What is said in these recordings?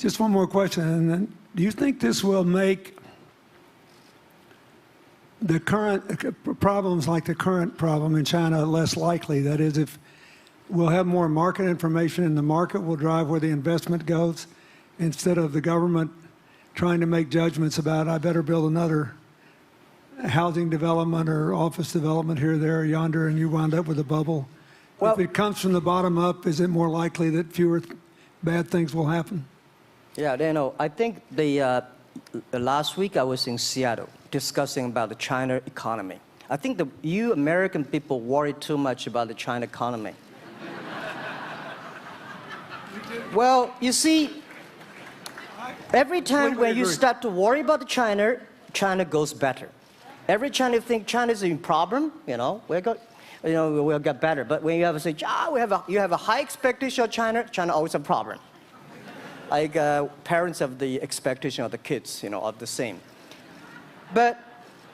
Just one more question. And then, do you think this will make the current problems like the current problem in China less likely? That is, if we'll have more market information and the market will drive where the investment goes instead of the government trying to make judgments about, I better build another housing development or office development here, there, or yonder, and you wind up with a bubble. Well, if it comes from the bottom up, is it more likely that fewer bad things will happen? Yeah, Daniel, I think the last week I was in Seattle discussing about the China economy. I think you American people worry too much about the China economy. Well, you see, every time when you start to worry about the China goes better. Every time you think China is in problem, we'll get better. But when you have to say, you have a high expectation of China always a problem. Like parents have the expectation of the kids, are the same. But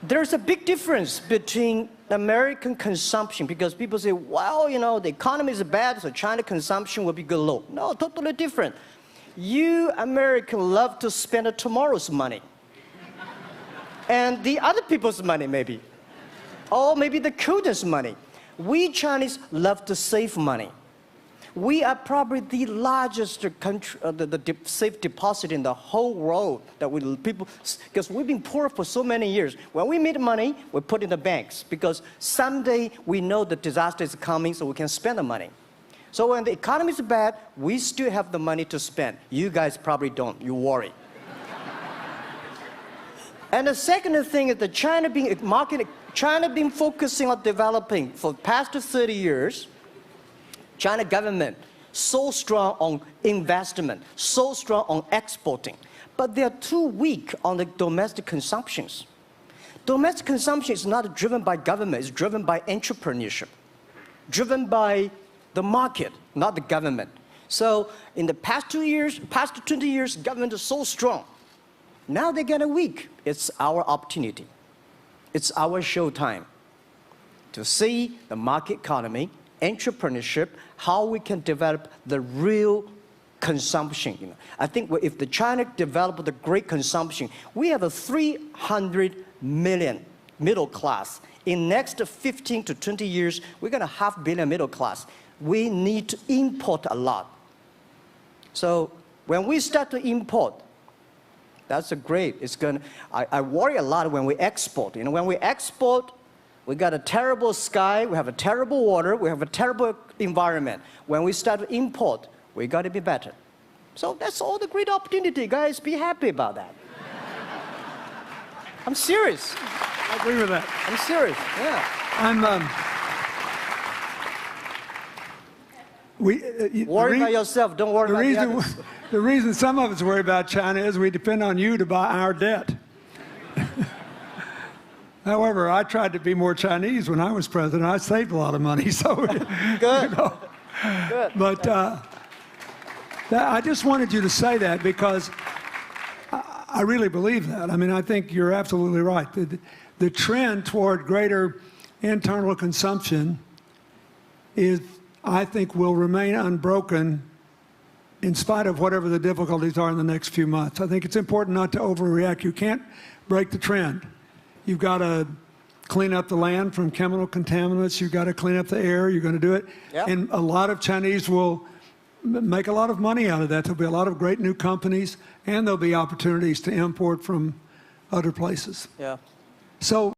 there's a big difference between American consumption, because people say, well, the economy is bad, so China consumption will be good low. No, totally different. You Americans love to spend tomorrow's money. And the other people's money, maybe. Or maybe the children's money. We Chinese love to save money. We are probably the largest country, the safe deposit in the whole world because we've been poor for so many years. When we make money, we put in the banks because someday we know the disaster is coming, so we can spend the money. So when the economy is bad, we still have the money to spend. You guys probably don't. You worry. And the second thing is that China been focusing on developing for the past 30 years. China government so strong on investment, so strong on exporting, but they are too weak on the domestic consumptions. Domestic consumption is not driven by government, it's driven by entrepreneurship, driven by the market, not the government. So in the past 20 years, government is so strong. Now they're getting weak. It's our opportunity. It's our showtime to see the market economy, entrepreneurship, how we can develop the real consumption. I think if the China developed the great consumption, we have a 300 million middle class. In next 15 to 20 years, we're going to have 500 million middle class. We need to import a lot. So when we start to import, that's great. I worry a lot when we export. When we export, we got a terrible sky, we have a terrible water, we have a terrible environment. When we start to import, we got to be better. So that's all the great opportunity, guys. Be happy about that. I'm serious. I agree with that. I'm serious, yeah. Worry about yourself, don't worry about the others. The reason some of us worry about China is we depend on you to buy our debt. However, I tried to be more Chinese when I was president. I saved a lot of money, so good. Good. But I just wanted you to say that because I really believe that. I mean, I think you're absolutely right. The trend toward greater internal consumption I think, will remain unbroken in spite of whatever the difficulties are in the next few months. I think it's important not to overreact. You can't break the trend. You've got to clean up the land from chemical contaminants. You've got to clean up the air. You're going to do it. Yep. And a lot of Chinese will make a lot of money out of that. There'll be a lot of great new companies, and there'll be opportunities to import from other places. Yeah. So